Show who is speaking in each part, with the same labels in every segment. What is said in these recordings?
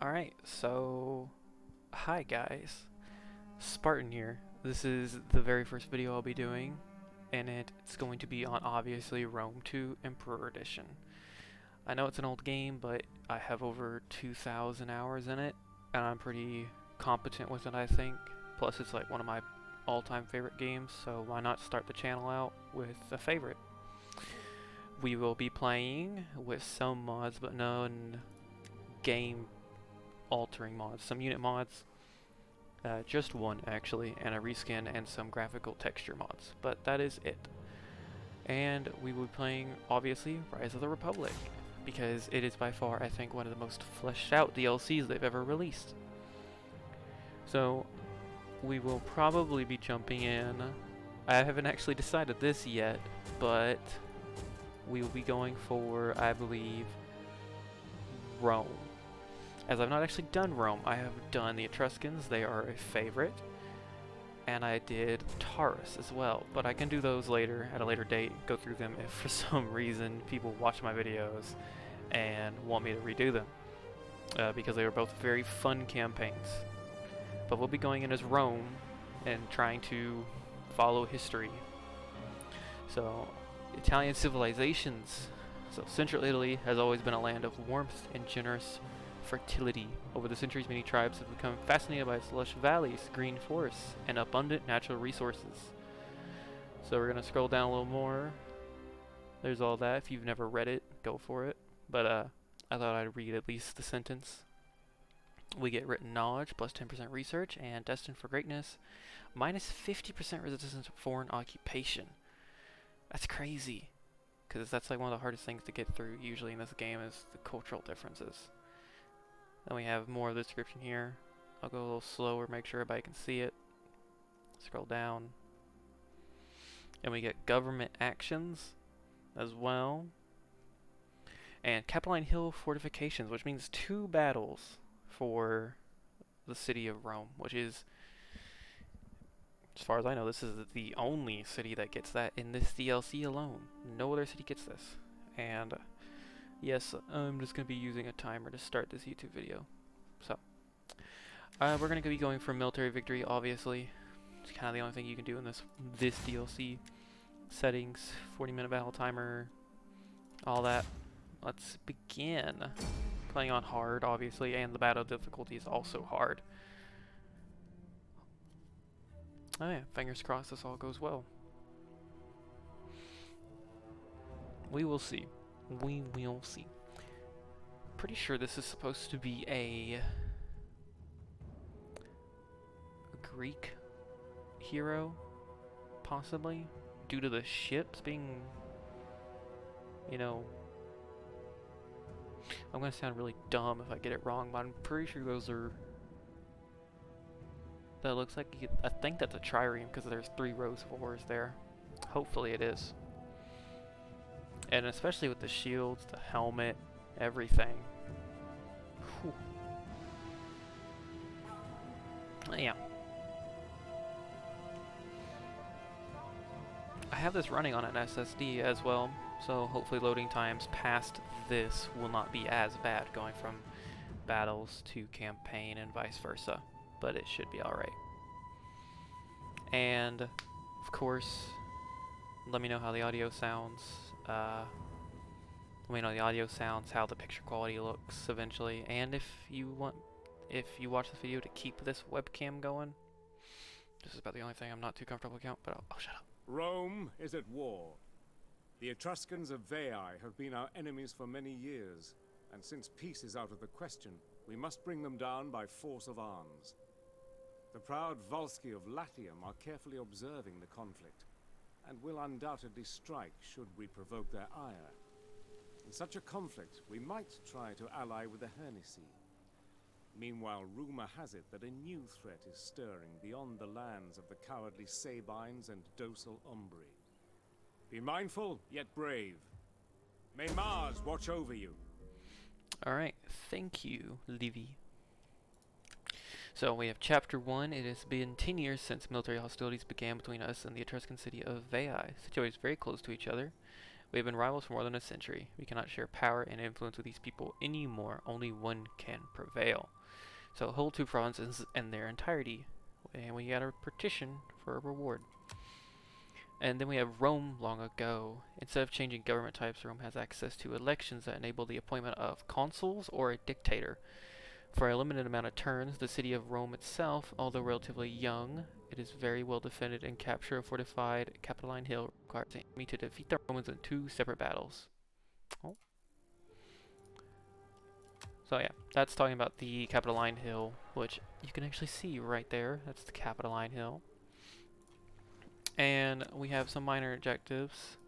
Speaker 1: Alright, so hi guys, Spartan here. This is the very first video I'll be doing, and it's going to be on obviously Rome 2 Emperor Edition. I know it's an old game, but I have over 2,000 hours in it, and I'm pretty competent with it, I think. Plus it's like one of my all-time favorite games, so why not start the channel out with a favorite. We will be playing with some mods, but none game altering mods, some unit mods, just one actually, and a reskin and some graphical texture mods, but that is it. And we will be playing obviously Rise of the Republic, because it is by far I think one of the most fleshed out DLCs they've ever released. So we will probably be jumping in. I haven't actually decided this yet, but we will be going for, I believe, Rome. As I've not actually done Rome, I have done the Etruscans, they are a favorite, and I did Taurus as well, but I can do those later, at a later date, go through them if for some reason people watch my videos and want me to redo them, because they were both very fun campaigns. But we'll be going in as Rome and trying to follow history. So, Italian civilizations. So Central Italy has always been a land of warmth and generous fertility. Over the centuries, many tribes have become fascinated by its lush valleys, green forests, and abundant natural resources. So we're going to scroll down a little more. There's all that. If you've never read it, go for it. But I thought I'd read at least the sentence. We get written knowledge, plus 10% research, and destined for greatness, minus 50% resistance to foreign occupation. That's crazy. Because that's like one of the hardest things to get through usually in this game is the cultural differences. Then we have more of the description here. I'll go a little slower, make sure everybody can see it. Scroll down. And we get government actions as well. And Capitoline Hill fortifications, which means 2 battles for the city of Rome, which is, as far as I know, this is the only city that gets that in this DLC alone. No other city gets this. And yes, I'm just going to be using a timer to start this YouTube video. So, we're going to be going for military victory, obviously. It's kind of the only thing you can do in this DLC. Settings, 40-minute battle timer, all that. Let's begin. Playing on hard, obviously, and the battle difficulty is also hard. Oh yeah, fingers crossed this all goes well. We will see. We will see. Pretty sure this is supposed to be a Greek hero, possibly, due to the ships being, you know, I'm gonna sound really dumb if I get it wrong, but I'm pretty sure those are, that looks like, I think that's a trireme because there's 3 rows of oars there. Hopefully it is. And especially with the shields, the helmet, everything. Whew. Yeah. I have this running on an SSD as well, so hopefully loading times past this will not be as bad going from battles to campaign and vice versa, but it should be alright. And of course, let me know how the audio sounds. Let me know the audio sounds, how the picture quality looks eventually, and if you watch this video to keep this webcam going. This is about the only thing I'm not too comfortable with, but I'll shut up.
Speaker 2: Rome is at war. The Etruscans of Veii have been our enemies for many years, and since peace is out of the question, we must bring them down by force of arms. The proud Volsci of Latium are carefully observing the conflict, and will undoubtedly strike should we provoke their ire. In such a conflict, we might try to ally with the Hernici. Meanwhile, rumor has it that a new threat is stirring beyond the lands of the cowardly Sabines and docile Umbri. Be mindful, yet brave. May Mars watch over you.
Speaker 1: Alright, thank you, Livy. So we have Chapter 1. It has been 10 years since military hostilities began between us and the Etruscan city of Veii, situated very close to each other. We have been rivals for more than a century. We cannot share power and influence with these people anymore. Only one can prevail. So hold 2 provinces in their entirety. And we got a petition for a reward. And then we have Rome long ago. Instead of changing government types, Rome has access to elections that enable the appointment of consuls or a dictator. For a limited amount of turns, the city of Rome itself, although relatively young, it is very well defended, and capture a fortified Capitoline Hill requires the enemy to defeat the Romans in 2 separate battles. Oh. So yeah, that's talking about the Capitoline Hill, which you can actually see right there. That's the Capitoline Hill. And we have some minor objectives,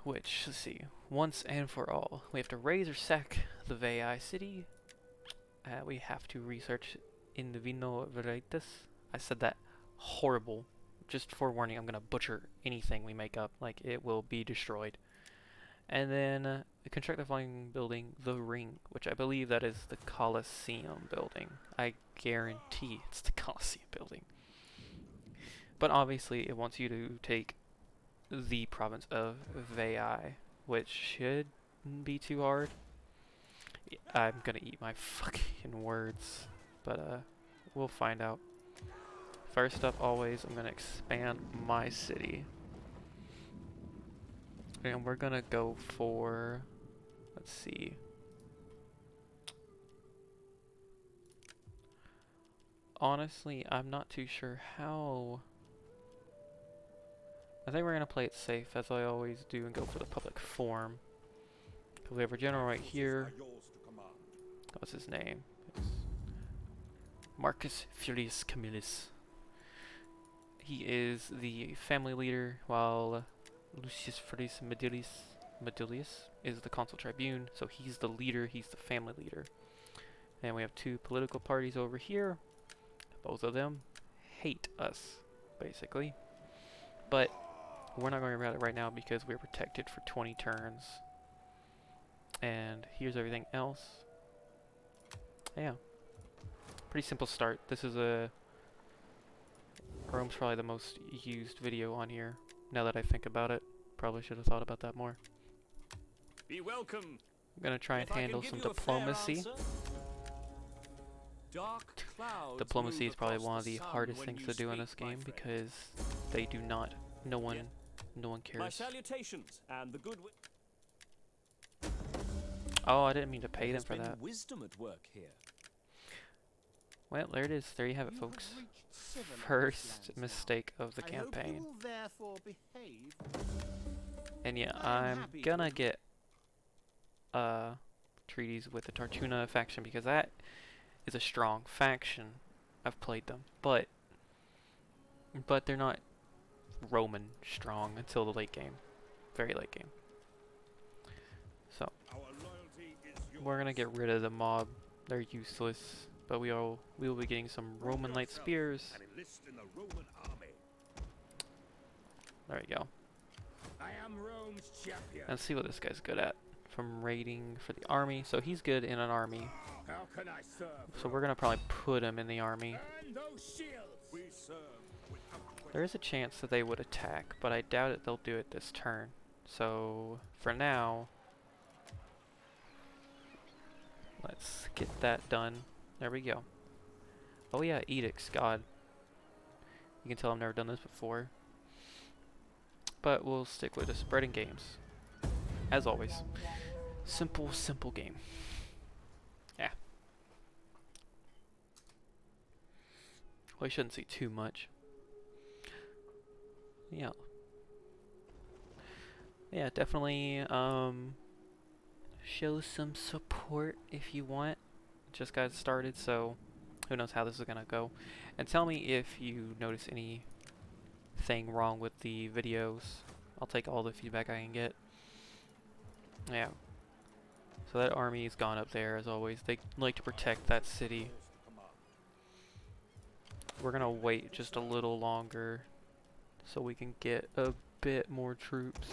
Speaker 1: which, let's see, once and for all. We have to raise or sack the Veii city. We have to research in the Vino Veritas. I said that horrible. Just forewarning, I'm going to butcher anything we make up. Like, it will be destroyed. And then construct the following building, the Ring, which I believe that is the Colosseum building. I guarantee it's the Colosseum building. But obviously, it wants you to take the province of Veii, which should be too hard. I'm gonna eat my fucking words, but we'll find out. First up, always, I'm gonna expand my city. And we're gonna go for, let's see. Honestly, I'm not too sure how. I think we're gonna play it safe, as I always do, and go for the public forum. Because we have our general right here. What's his name? It's Marcus Furius Camillus. He is the family leader, while Lucius Furius Medilius is the consul tribune. So he's the leader, he's the family leader. And we have 2 political parties over here. Both of them hate us, basically. But we're not going about it right now because we're protected for 20 turns. And here's everything else. Yeah. Pretty simple start. This is Rome's probably the most used video on here. Now that I think about it. Probably should have thought about that more.
Speaker 3: Be welcome.
Speaker 1: I'm gonna try and handle some diplomacy. Diplomacy is probably one of the hardest things to do in this game because they do not. No one cares.
Speaker 3: My salutations and the good.
Speaker 1: Oh, I didn't mean to pay them for that.
Speaker 3: Wisdom at work here.
Speaker 1: Well, there it is. There you have it, folks. First mistake of the campaign. And yeah, I'm gonna get treaties with the Tartuna faction because that is a strong faction. I've played them, but they're not Roman strong until the late game, very late game. So we're gonna get rid of the mob. They're useless, but we will be getting some Roman light spears. There we go. Let's see what this guy's good at. From raiding for the army, so he's good in an army. So we're gonna probably put him in the army. There is a chance that they would attack, but I doubt it they'll do it this turn. So for now, let's get that done. There we go. Oh yeah, edicts, God. You can tell I've never done this before. But we'll stick with the spreading games. As always. Simple game. Yeah. Well, you shouldn't see too much. Yeah. Yeah, definitely show some support if you want. Just got started, so who knows how this is gonna go. And tell me if you notice anything wrong with the videos. I'll take all the feedback I can get. Yeah. So that army's gone up there as always. They like to protect that city. We're gonna wait just a little longer so we can get a bit more troops.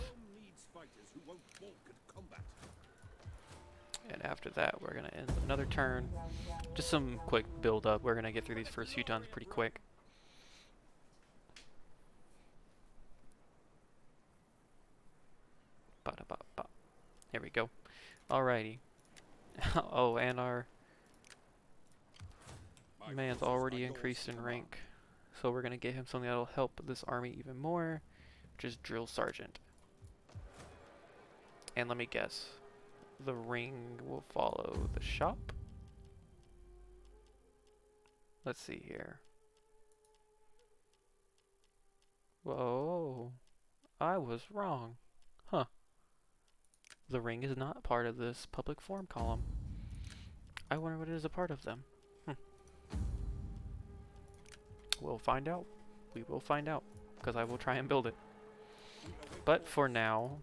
Speaker 1: And after that, we're gonna end another turn. Just some quick build up. We're gonna get through these first few turns pretty quick. we go. Alrighty. Oh, and our man's already increased in rank. So we're gonna get him something that'll help this army even more, which is Drill Sergeant. And let me guess. The ring will follow the shop. Let's see here. Whoa. I was wrong. Huh. The ring is not part of this public forum column. I wonder what is a part of them. We'll find out. We will find out. Because I will try and build it. But for now,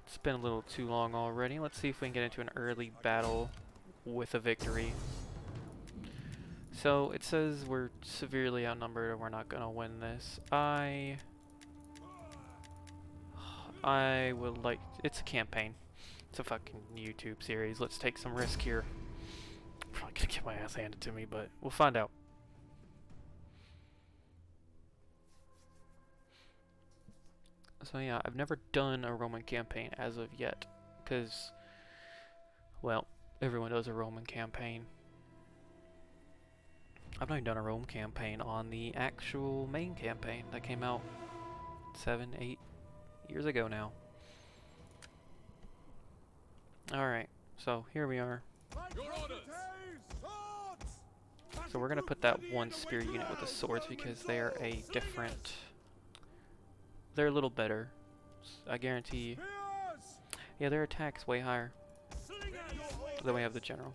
Speaker 1: it's been a little too long already. Let's see if we can get into an early battle with a victory. So it says we're severely outnumbered and we're not gonna win this. I would like, it's a campaign. It's a fucking YouTube series. Let's take some risk here. I'm probably gonna get my ass handed to me, but we'll find out. So yeah, I've never done a Roman campaign as of yet, because, well, everyone does a Roman campaign. I've not even done a Rome campaign on the actual main campaign that came out 7, 8 years ago now. Alright, so here we are. So we're going to put that one spear unit with the swords because they are a different... They're a little better. I guarantee... Yeah, their attack's way higher. Then we have the general.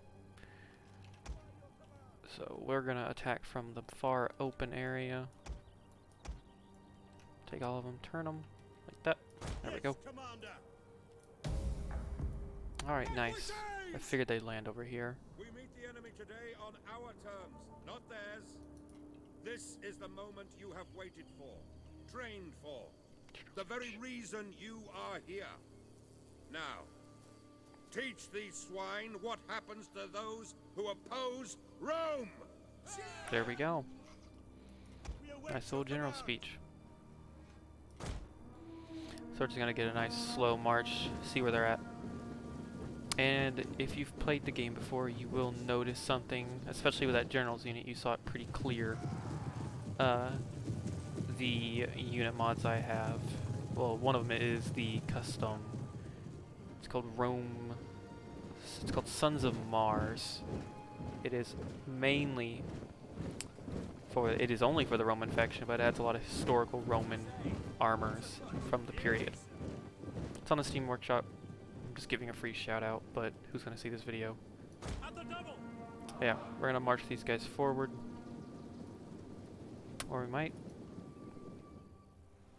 Speaker 1: So we're gonna attack from the far open area. Take all of them, turn them like that. There we go. Alright, nice. I figured they'd land over here.
Speaker 4: We meet the enemy today on our terms, not theirs. This is the moment you have waited for, trained for. The very reason you are here. Now, teach these swine what happens to those who oppose Rome!
Speaker 1: There we go. Nice little general speech. So we're just gonna get a nice slow march, see where they're at. And if you've played the game before, you will notice something, especially with that general's unit. You saw it pretty clear. The unit mods I have, well, one of them is the custom. It's called Rome. It's called Sons of Mars. It is mainly for, it is only for the Roman faction, but it adds a lot of historical Roman armors from the period. It's on the Steam Workshop. I'm just giving a free shout out, but who's gonna see this video? Yeah, we're gonna march these guys forward. Or we might.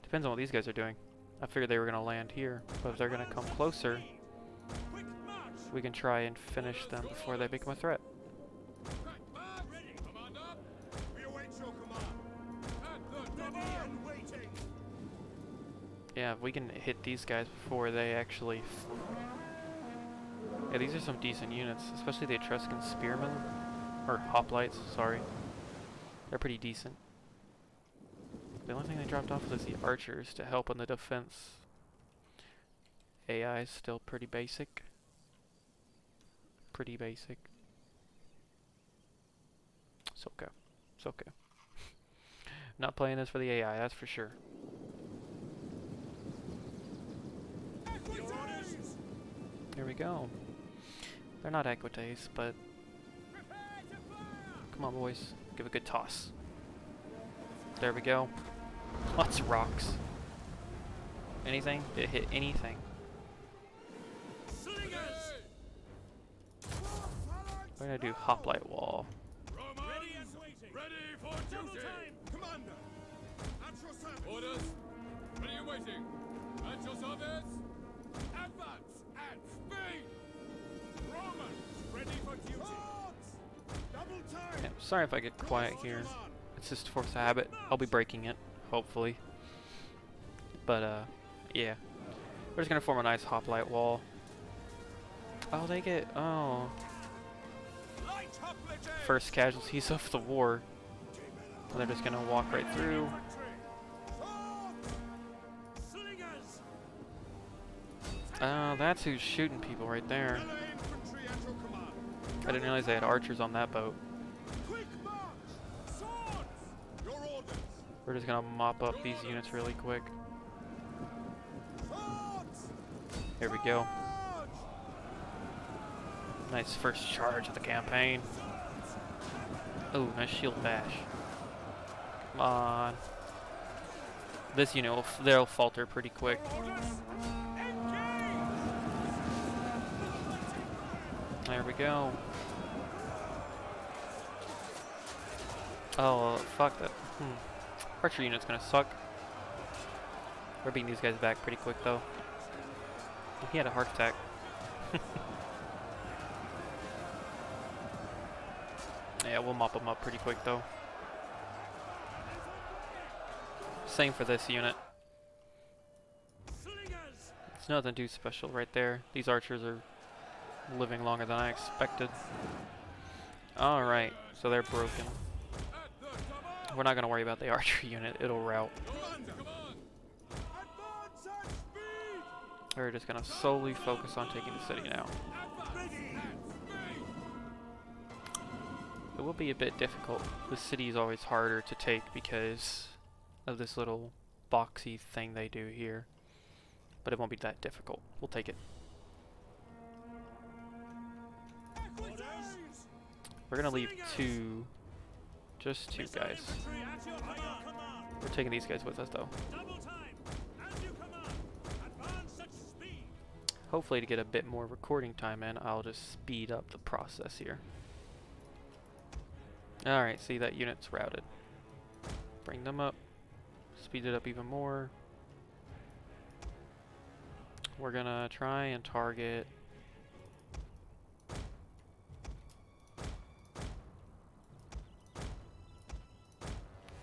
Speaker 1: Depends on what these guys are doing. I figured they were gonna land here, but if they're gonna come closer, we can try and finish them before they become a threat. Yeah, if we can hit these guys before they actually... Yeah, these are some decent units, especially the Etruscan spearmen, or hoplites, sorry. They're pretty decent. The only thing they dropped off was the archers to help in the defense. AI is still pretty basic. Pretty basic. It's okay. It's okay. Not playing this for the AI, that's for sure. Here we go. They're not equites, but... Come on, boys. Give a good toss. There we go. Lots of rocks. Anything? Did it hit anything? We're gonna do hoplite wall.
Speaker 4: Ready for duty! Commander! At your service! Orders! Ready and waiting! At your service! Advance at speed! Romans! Ready for duty! Double time!
Speaker 1: Yeah, sorry if I get quiet here. It's just force of habit. I'll be breaking it, hopefully. But, yeah. We're just gonna form a nice hoplite wall. Oh, they get... Oh. First casualties of the war. They're just gonna walk right through. That's who's shooting people right there.
Speaker 4: Melee infantry at your command.
Speaker 1: I didn't realize they had archers on that boat.
Speaker 4: Quick march! Swords! Your orders!
Speaker 1: We're just gonna mop up these units really quick.
Speaker 4: Swords!
Speaker 1: Here we go.
Speaker 4: Charge!
Speaker 1: Nice first charge of the campaign. Oh, nice shield bash. Come on. This unit, they'll falter pretty quick. There we go. Oh, fuck that. Archer unit's gonna suck. We're beating these guys back pretty quick, though. He had a heart attack. Yeah, we'll mop them up pretty quick, though. Same for this unit. It's nothing too special right there. These archers are living longer than I expected. Alright, so they're broken. We're not going to worry about the archer unit. It'll rout. We're just going to solely focus on taking the city now. It will be a bit difficult. The city is always harder to take because of this little boxy thing they do here. But it won't be that difficult. We'll take it. We're gonna leave just two guys. We're taking these guys with us though. Hopefully to get a bit more recording time in, I'll just speed up the process here. Alright, see that unit's routed. Bring them up. Speed it up even more. We're gonna try and target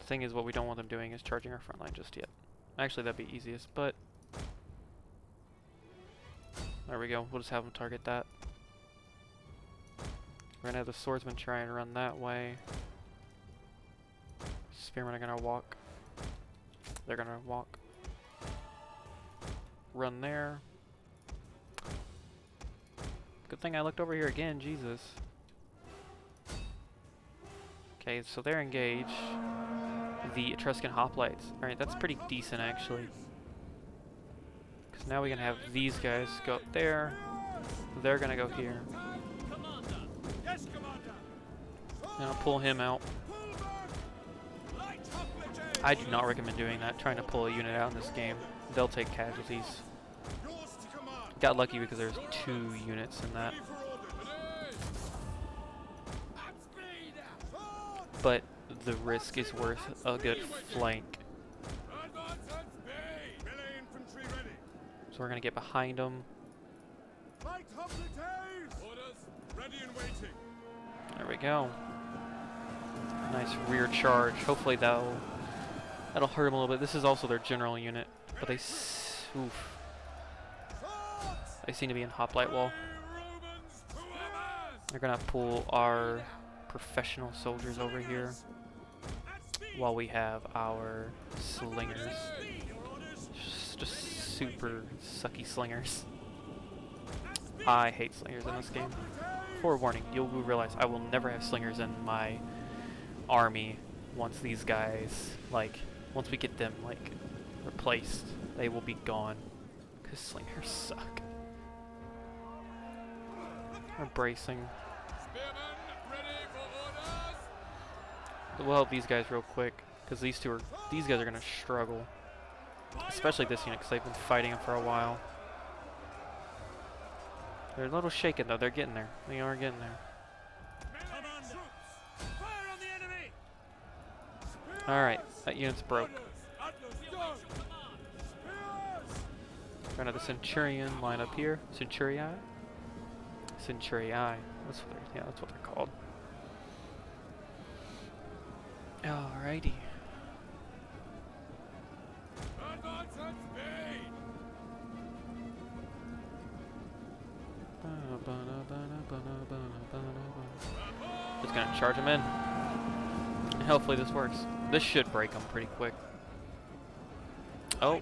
Speaker 1: thing is, what we don't want them doing is charging our front line just yet. Actually, that'd be easiest, but there we go. We'll just have them target that. We're gonna have the swordsmen try and run that way. Spearmen are gonna walk. They're gonna walk. Run there. Good thing I looked over here again, Jesus. Okay, so they're engaged. The Etruscan hoplites. Alright, that's pretty decent actually. Because now we can have these guys go up there. They're gonna go here. And I'll pull him out. I do not recommend doing that, trying to pull a unit out in this game. They'll take casualties. Got lucky because there's 2 units in that. But the risk is worth a good flank. So we're gonna get behind them. There we go. Nice rear charge. Hopefully that'll hurt them a little bit. This is also their general unit, but they seem to be in hoplite wall. They're gonna pull our professional soldiers over here while we have our slingers. Just super sucky slingers. I hate slingers in this game. Forewarning, you'll realize I will never have slingers in my army once these guys, once we get them, replaced. They will be gone. Because slingers suck. We're bracing. We'll help these guys real quick, because these guys are going to struggle. Especially this unit, because they've been fighting them for a while. They're a little shaken though, they're getting there. They are getting there. Alright, that unit's broke. We're gonna have the Centurion line up here. Centurii? Centurii. That's what they're called. Alrighty. Just gonna charge him in. And hopefully this works. This should break him pretty quick. Oh.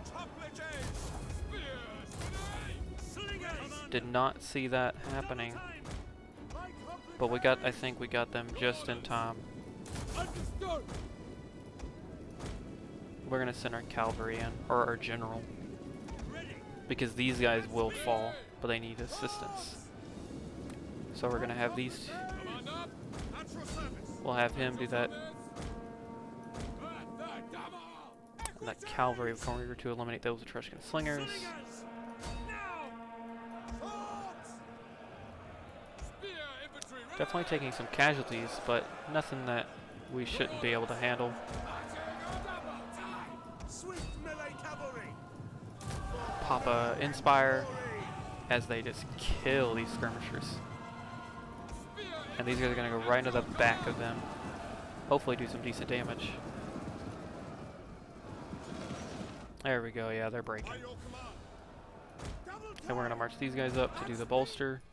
Speaker 1: Did not see that happening. But I think we got them just in time. We're gonna send our cavalry in, or our general. Because these guys will fall, but they need assistance. So we're gonna have these. We'll have him do that. And that cavalry will come over to eliminate those Etruscan slingers. Definitely taking some casualties, but nothing that we shouldn't be able to handle. Pop a Inspire as they just kill these skirmishers. And these guys are going to go right into the back of them. Hopefully do some decent damage. There we go, yeah, they're breaking. And we're going to march these guys up to do the bolster.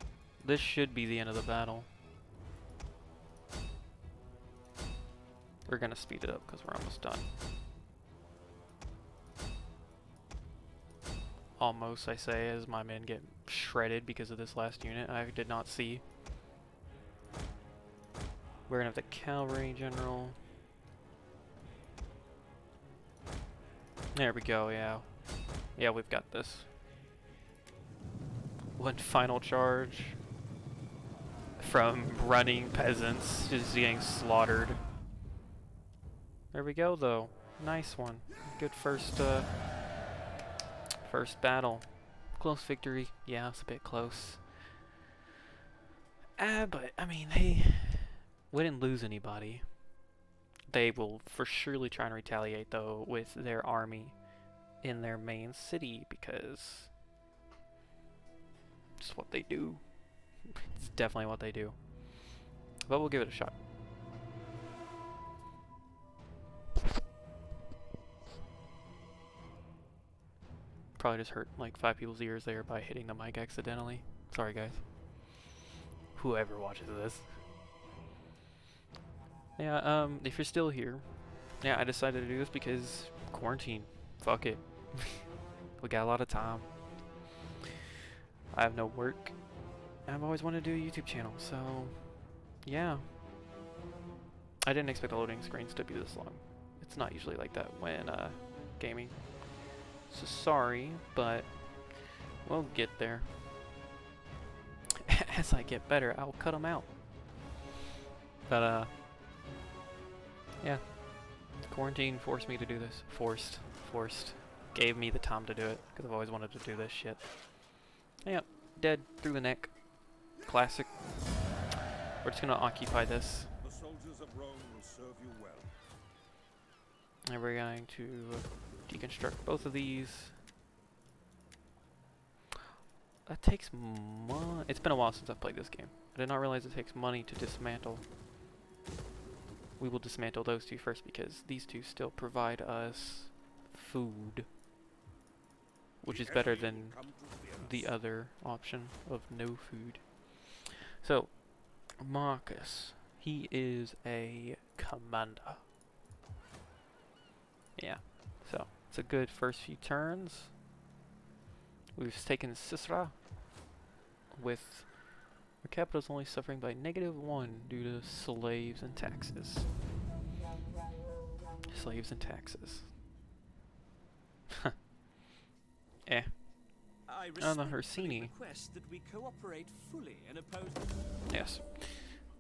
Speaker 1: This should be the end of the battle. We're going to speed it up because we're almost done. Almost, I say, as my men get shredded because of this last unit I did not see. We're going to have the cavalry general. There we go, yeah. Yeah, we've got this. One final charge from running peasants just getting slaughtered. There we go, though. Nice one. Good first battle. Close victory. Yeah, it's a bit close. But, I mean, we didn't lose anybody. They will for surely try and retaliate, though, with their army in their main city, because it's what they do. It's definitely what they do. But we'll give it a shot. Probably just hurt like 5 people's ears there by hitting the mic accidentally. Sorry, guys. Whoever watches this. Yeah, if you're still here, yeah, I decided to do this because quarantine. Fuck it. We got a lot of time. I have no work. I've always wanted to do a YouTube channel, so yeah. I didn't expect the loading screens to be this long. It's not usually like that when gaming. So sorry, but we'll get there. As I get better, I'll cut them out. But yeah, quarantine forced me to do this. Forced. Gave me the time to do it, because I've always wanted to do this shit. Yep, dead through the neck. Classic. We're just gonna occupy this.
Speaker 4: The soldiers of Rome will serve you well.
Speaker 1: And we're going to deconstruct both of these. That takes money. It's been a while since I've played this game. I did not realize it takes money to dismantle. We will dismantle those two first because these two still provide us food, which is better than the other option of no food. So, Marcus, he is a commander. Yeah, so it's a good first few turns. We've taken Sisra with our capital's only suffering by -1 due to slaves and taxes. Slaves and taxes. Eh. On the Hersini.
Speaker 3: Request that we cooperate fully in opposing.
Speaker 1: Yes.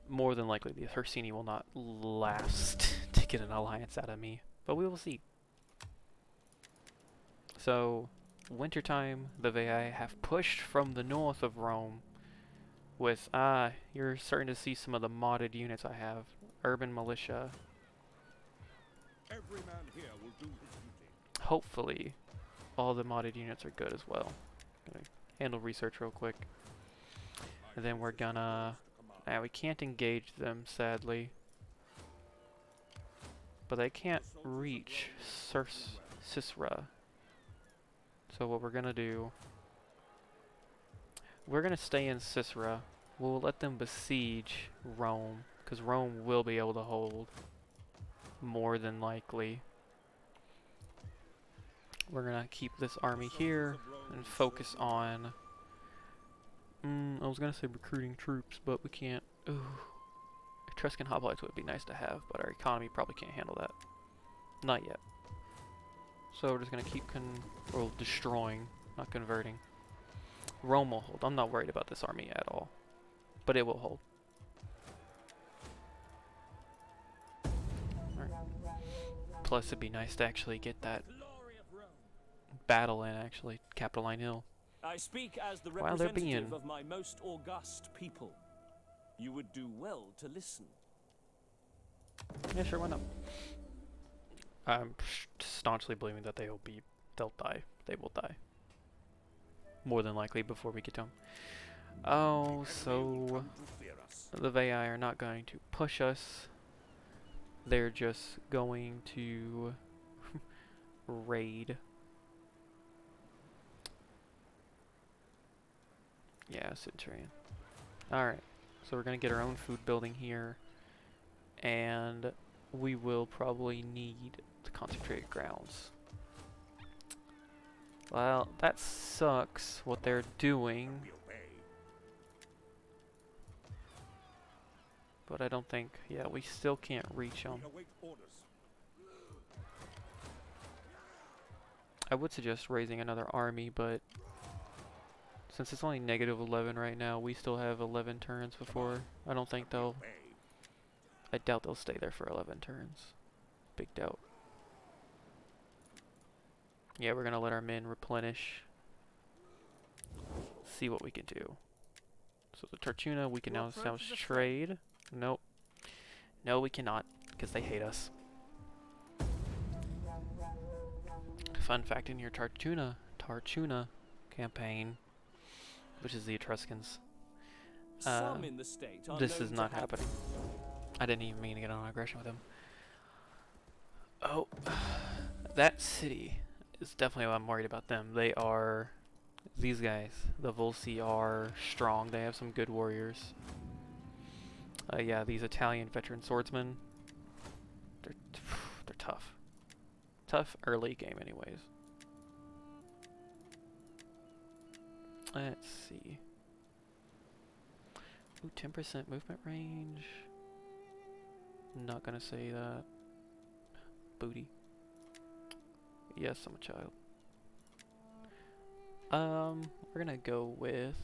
Speaker 1: More than likely, the Hersini will not last to get an alliance out of me, but we will see. So, wintertime, the Veii have pushed from the north of Rome with, you're starting to see some of the modded units I have. Urban Militia.
Speaker 4: Every man here will do his duty.
Speaker 1: Hopefully, all the modded units are good as well. Gonna handle research real quick. And then we're gonna... we can't engage them, sadly. But they can't reach Sisra. So what we're gonna do... We're gonna stay in Sisra. We'll let them besiege Rome, because Rome will be able to hold. More than likely. We're gonna keep this army here and focus on I was gonna say recruiting troops, but we can't. Ooh. Etruscan hoplites would be nice to have, but our economy probably can't handle that. Not yet. So we're just gonna keep destroying, not converting. Rome will hold. I'm not worried about this army at all, but it will hold. Right. Plus, it'd be nice to actually get that battle in, actually, Capitoline Hill.
Speaker 3: I speak as the
Speaker 1: While they're
Speaker 3: representative
Speaker 1: being-
Speaker 3: of my most august people. You would do well to listen.
Speaker 1: Yeah, sure, why not? I'm staunchly believing that they'll die. They will die. More than likely before we get to them. Oh, so the Veii are not going to push us. They're just going to raid. Yeah, Centurion. Alright, so we're going to get our own food building here. And we will probably need to concentrate grounds. Well, that sucks what they're doing. But I don't think, yeah, we still can't reach them. I would suggest raising another army, but since it's only -11 right now, we still have 11 turns before. I don't think they'll... I doubt they'll stay there for 11 turns. Big doubt. Yeah, we're gonna let our men replenish. See what we can do. So the Tortuna, we can now establish trade. Nope. No, we cannot, because they hate us. Fun fact in your Tartuna campaign, which is the Etruscans.
Speaker 3: Some in the state are
Speaker 1: This
Speaker 3: known
Speaker 1: is
Speaker 3: to
Speaker 1: not
Speaker 3: have-
Speaker 1: happening. I didn't even mean to get on aggression with him. Oh, that city is definitely what I'm worried about them. They are, these guys, the Volsi are strong. They have some good warriors. Yeah, these Italian veteran swordsmen, they're tough. Tough early game anyways. Let's see. Ooh, 10% movement range. Not gonna say that. Booty. Yes, I'm a child. We're gonna go with...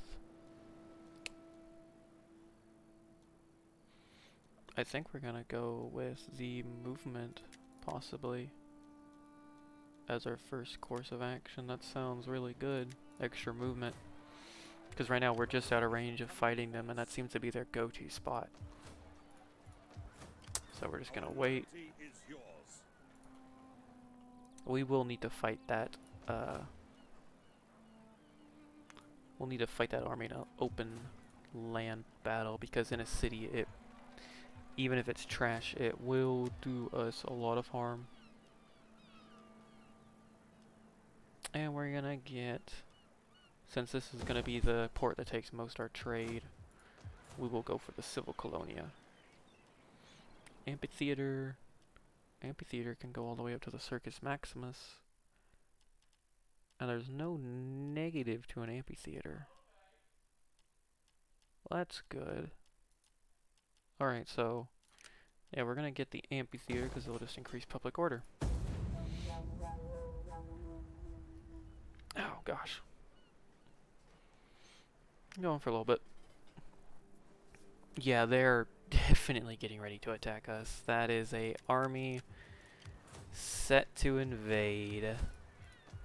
Speaker 1: I think we're gonna go with the movement, possibly, as our first course of action. That sounds really good. Extra movement. Because right now we're just out of range of fighting them, and that seems to be their go-to spot. So we're just gonna wait. We will need to fight that, we'll need to fight that army in an open land battle, because in a city, even if it's trash, it will do us a lot of harm. And we're gonna get, since this is gonna be the port that takes most our trade, we will go for the Civil Colonia. Amphitheater can go all the way up to the Circus Maximus. And there's no negative to an amphitheater. Well, that's good. Alright, so yeah, we're gonna get the amphitheater because it'll just increase public order. Oh gosh. Going for a little bit. Yeah, they're definitely getting ready to attack us. That is a army set to invade.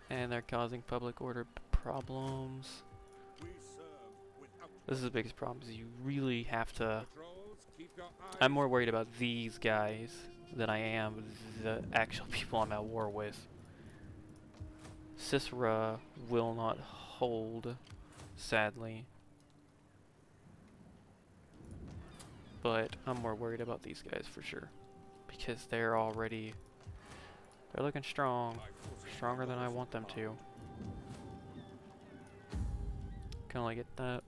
Speaker 1: And they're causing public order problems. This is the biggest problem, is you really have to... I'm more worried about these guys than I am the actual people I'm at war with. Sisera will not hold, sadly. But I'm more worried about these guys for sure. Because they're already... They're looking strong. Stronger than I want them to. Can only get that.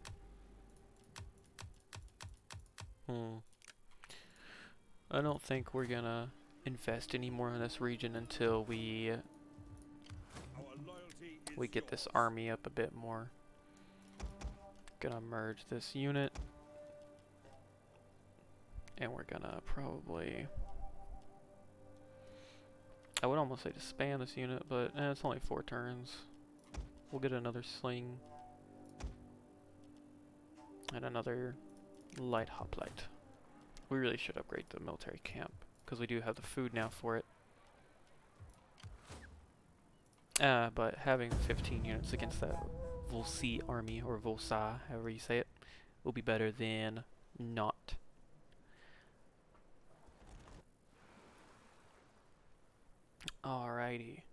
Speaker 1: I don't think we're gonna invest any more in this region until we get this army up a bit more. Gonna merge this unit. And we're gonna probably... I would almost say to spam this unit, but it's only 4 turns. We'll get another sling. And another light hoplite. We really should upgrade the military camp, because we do have the food now for it. But having 15 units against that Volsi army, or Volsa, however you say it, will be better than not. Alrighty.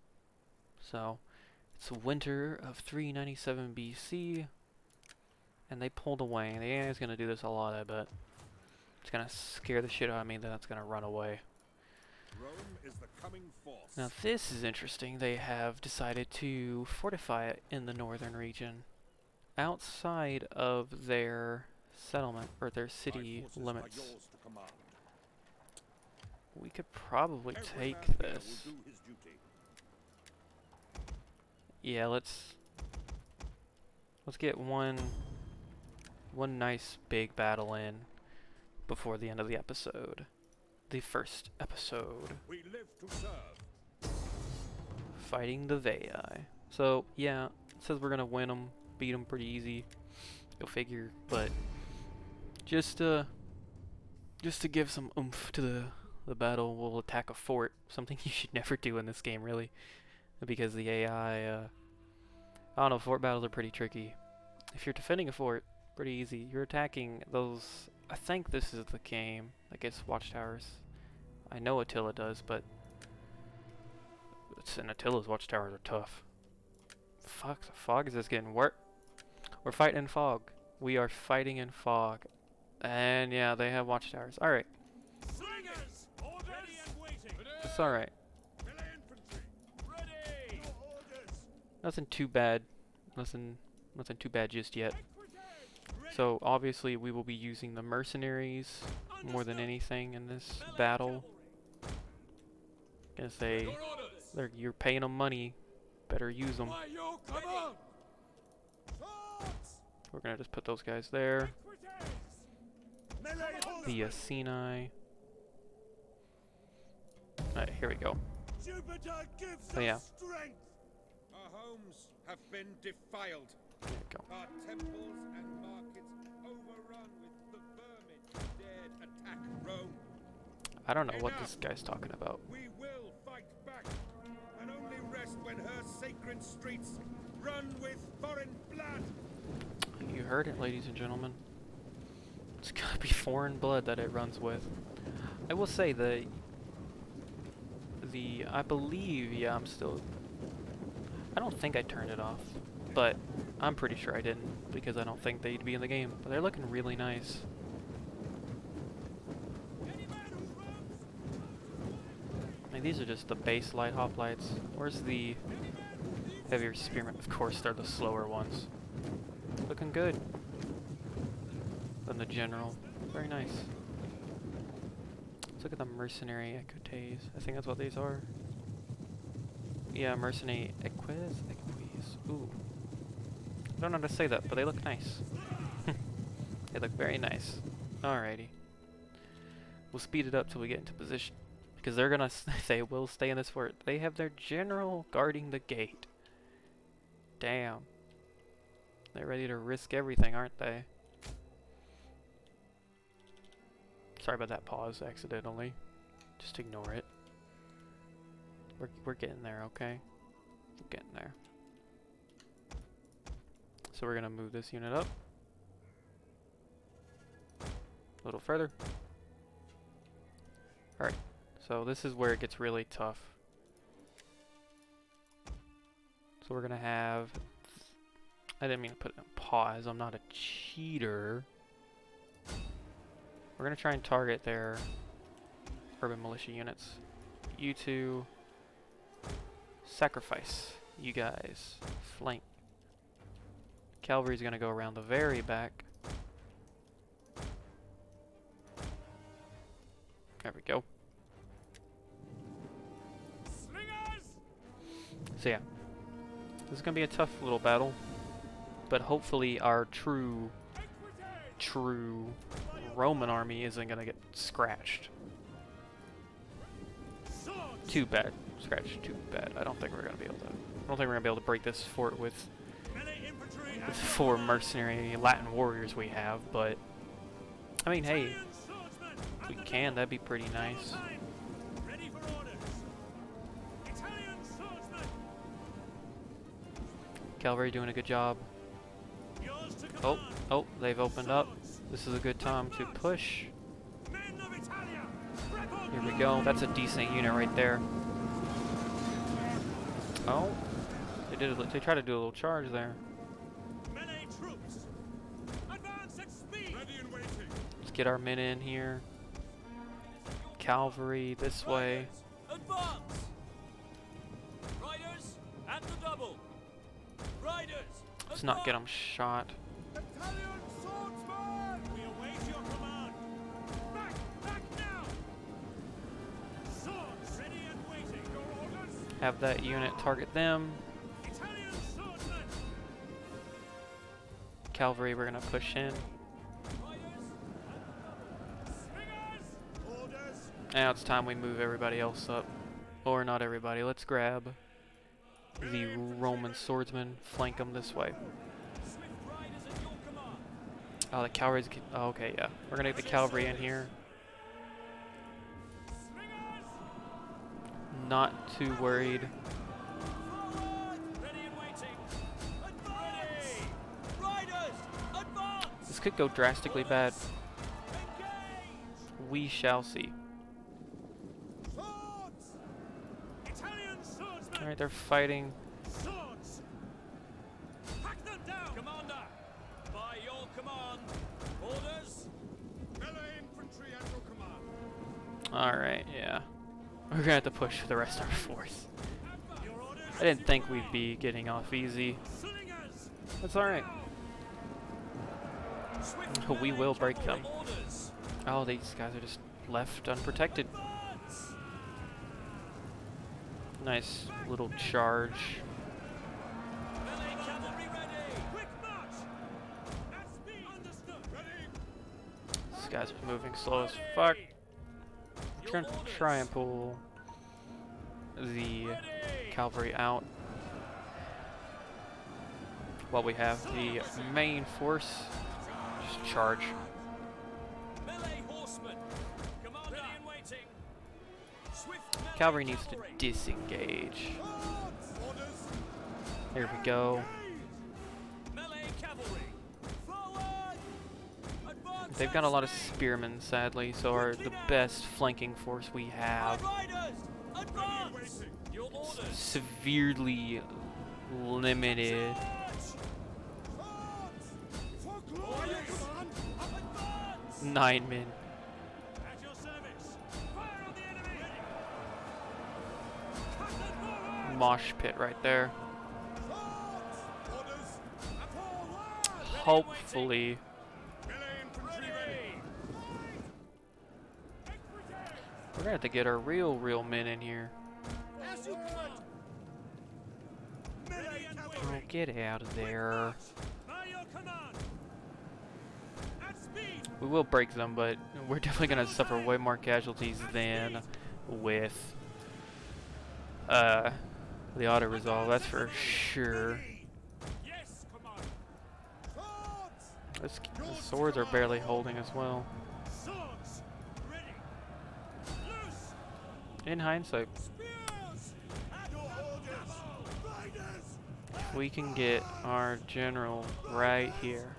Speaker 1: So, it's winter of 397 BC, and they pulled away. The AI is going to do this a lot, I bet. It's going to scare the shit out of me, then it's going to run away.
Speaker 4: Rome is the coming force.
Speaker 1: Now this is interesting. They have decided to fortify it in the northern region, outside of their settlement, or their city limits. We could probably take this. Yeah, let's get one nice big battle in before the end of the episode. The first episode.
Speaker 4: We live to serve.
Speaker 1: Fighting the Vei. So yeah, it says we're gonna win them, beat them pretty easy. Go figure. But just to give some oomph to the battle, we'll attack a fort. Something you should never do in this game, really, because the AI. I don't know. Fort battles are pretty tricky. If you're defending a fort, pretty easy. You're attacking those. I think this is the game that gets watchtowers. I know Attila does, but Attila's watchtowers are tough. Fuck, the fog is just getting worse. We're fighting in fog. We are fighting in fog. And yeah, they have watchtowers. Alright. It's alright. Nothing too bad. Nothing too bad just yet. So obviously we will be using the mercenaries more than anything in this battle. Gonna say, you're paying them money, better use them. We're gonna just put those guys there. The Asini. Alright, here we go. So yeah.
Speaker 4: Our homes have been defiled.
Speaker 1: There we go.
Speaker 4: Our temples and markets overrun with the vermin who dared attack Rome.
Speaker 1: I don't know what this guy's talking about.
Speaker 4: We will fight back, and only rest when her sacred streets run with foreign blood.
Speaker 1: You heard it, ladies and gentlemen. It's gonna be foreign blood that it runs with. I will say I believe, yeah, I don't think I turned it off, but I'm pretty sure I didn't, because I don't think they'd be in the game. But they're looking really nice. Like, these are just the base light hoplites. Where's the heavier spearmen? Of course, they're the slower ones. Looking good. Then the general. Very nice. Let's look at the mercenary equites. I think that's what these are. Yeah, mercenary equites. Ooh. I don't know how to say that, but they look nice. They look very nice. Alrighty. We'll speed it up till we get into position, because they will stay in this fort. They have their general guarding the gate. Damn. They're ready to risk everything, aren't they? Sorry about that pause accidentally. Just ignore it. We're getting there, okay? We're getting there. So we're gonna move this unit up a little further. Alright, so this is where it gets really tough. So we're gonna have... I didn't mean to put it in pause, I'm not a cheater. We're gonna try and target their urban militia units. You two, sacrifice. You guys, flank. Cavalry's gonna go around the very back. There we go. So yeah, this is gonna be a tough little battle, but hopefully our true true Roman army isn't gonna get scratched. Too bad. Scratched too bad. I don't think we're gonna be able to. I don't think we're gonna be able to break this fort with the 4 mercenary Latin warriors we have, but I mean, hey, if we can, that'd be pretty nice. Cavalry doing a good job. Oh, they've opened up. This is a good time to push. Here we go. That's a decent unit right there. Oh, they tried to do a little charge there. Let's get our men in here. Cavalry this way. Let's not get them shot. Have that unit target them. Cavalry, we're gonna push in. Now it's time we move everybody else up. Or not everybody. Let's grab the Roman swordsmen. Flank them this way. Oh, the cavalry's... Oh, okay, yeah. We're gonna get the cavalry in here. Not too worried. This could go drastically bad. We shall see. Alright, they're fighting. Alright, yeah. We're gonna have to push for the rest of our force. I didn't think we'd be getting off easy. That's alright. We will break them. Oh, these guys are just left unprotected. Nice little charge. These guys are moving slow as fuck. I'm trying to try and pull the cavalry out while we have the main force just charge. Cavalry needs to disengage. There we go. They've got a lot of spearmen, sadly, so are the best flanking force we have. Severely limited. Nine men. Mosh pit right there. Hopefully. We're gonna have to get our real men in here. Oh, get out of there. We will break them, but we're definitely gonna suffer way more casualties than with the auto resolve, that's for sure. The swords are barely holding as well. In hindsight, if we can get our general right here.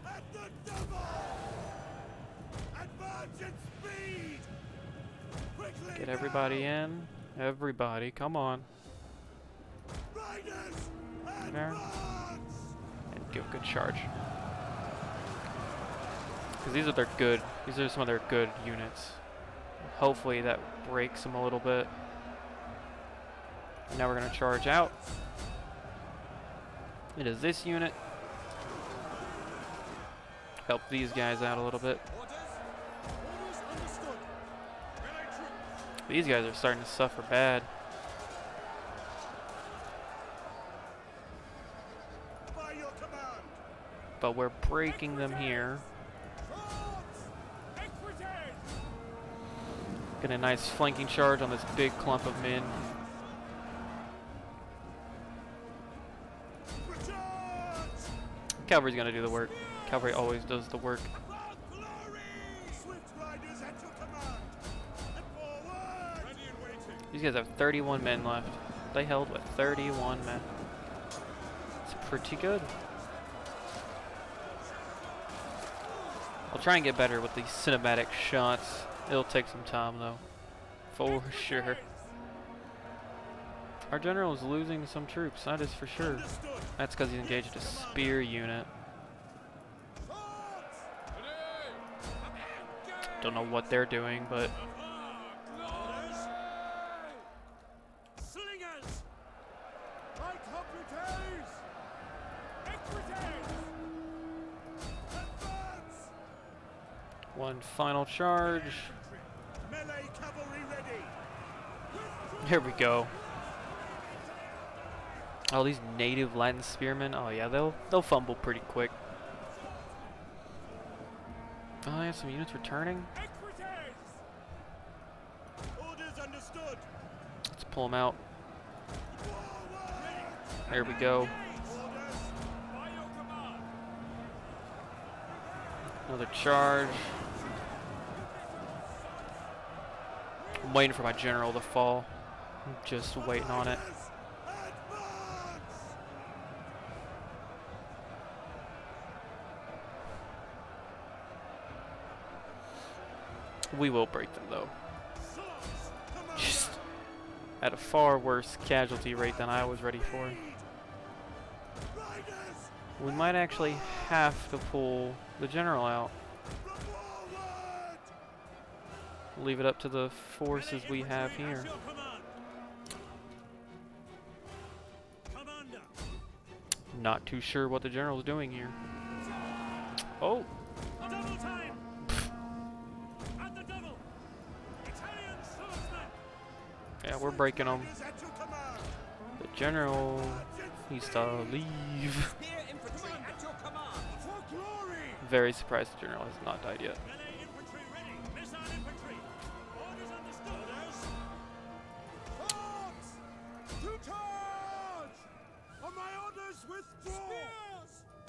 Speaker 1: Get everybody in. Everybody, come on. There. And give a good charge. Because these are some of their good units. Hopefully that breaks them a little bit. And now we're going to charge out. It is this unit. Help these guys out a little bit. These guys are starting to suffer bad. But we're breaking them here. Get a nice flanking charge on this big clump of men. Cavalry's gonna do the work. Cavalry always does the work. These guys have 31 men left. They held with 31 men. It's pretty good. I'll try and get better with these cinematic shots. It'll take some time though. For sure. Our general is losing some troops, that is for sure. That's because he's engaged a spear unit. Don't know what they're doing, but one final charge. Here we go. Oh, these native Latin spearmen. Oh yeah, they'll fumble pretty quick. Oh, I have some units returning. Let's pull them out. There we go. Another charge. I'm waiting for my general to fall. I'm just waiting on it. We will break them though. Just at a far worse casualty rate than I was ready for. We might actually have to pull the general out. Leave it up to the forces we have here. Not too sure what the general's doing here. Oh! Yeah, we're breaking them. The general needs to leave. Very surprised the general has not died yet.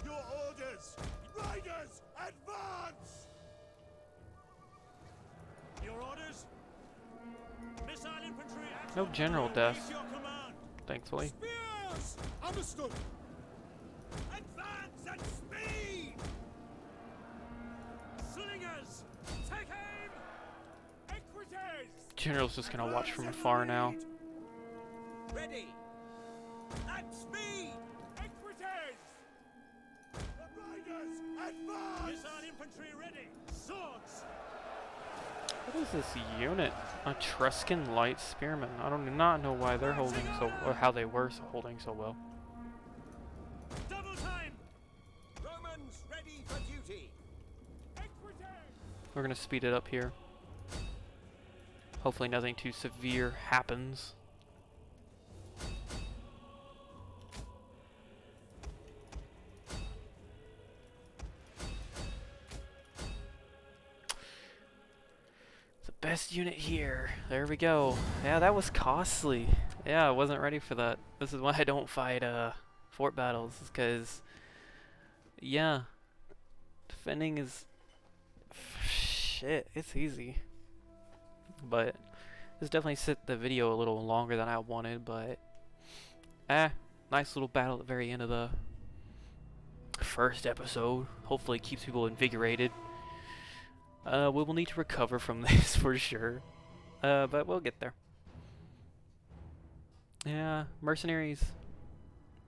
Speaker 4: Your orders! Riders, advance! Your orders? Missile infantry at
Speaker 1: No general death, thankfully.
Speaker 4: Spears! Understood! Advance at speed! Slingers! Take aim! Equites!
Speaker 1: General's just gonna watch from afar now.
Speaker 4: Ready! At speed! Equites! The riders, advance! Missile infantry ready! Swords!
Speaker 1: What is this unit? Etruscan light spearmen. I do not know why they're holding so, or how they were holding so well.
Speaker 4: Double time! Romans ready for duty!
Speaker 1: We're gonna speed it up here. Hopefully nothing too severe happens. Best unit here. There we go. Yeah, that was costly. Yeah, I wasn't ready for that. This is why I don't fight fort battles, because yeah, defending is shit. It's easy, but this definitely set the video a little longer than I wanted. But nice little battle at the very end of the first episode. Hopefully, it keeps people invigorated. We will need to recover from this for sure, but we'll get there. Yeah, mercenary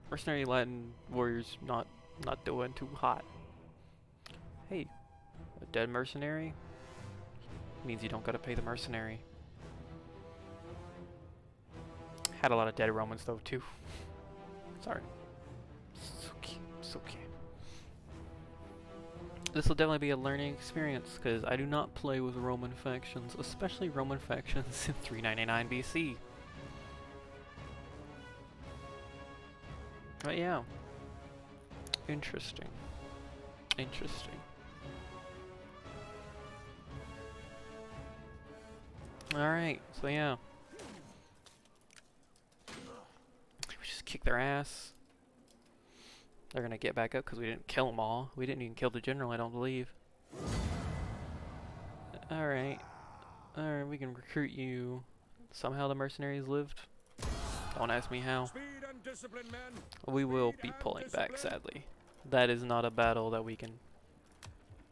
Speaker 1: Latin warriors not doing too hot. Hey, a dead mercenary means you don't gotta pay the mercenary. Had a lot of dead Romans though too. Sorry. It's okay. It's okay. This will definitely be a learning experience, because I do not play with Roman factions, especially Roman factions in 399 BC. But yeah. Interesting. Interesting. Alright, so yeah. We just kick their ass. They're gonna get back up because we didn't kill them all. We didn't even kill the general, I don't believe. Alright. Alright, we can recruit you. Somehow the mercenaries lived. Don't ask me how.
Speaker 4: Speed and discipline, men.
Speaker 1: We will
Speaker 4: Speed
Speaker 1: be
Speaker 4: and
Speaker 1: pulling back,
Speaker 4: discipline.
Speaker 1: sadly. That is not a battle that we can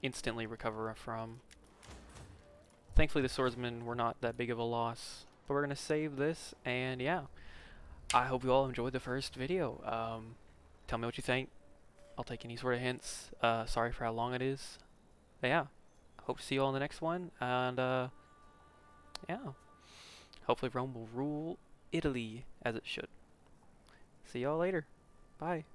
Speaker 1: instantly recover from. Thankfully the swordsmen were not that big of a loss. But we're gonna save this, and yeah. I hope you all enjoyed the first video. Tell me what you think. I'll take any sort of hints. Sorry for how long it is. But yeah. Hope to see you all in the next one, and yeah. Hopefully Rome will rule Italy as it should. See y'all later. Bye.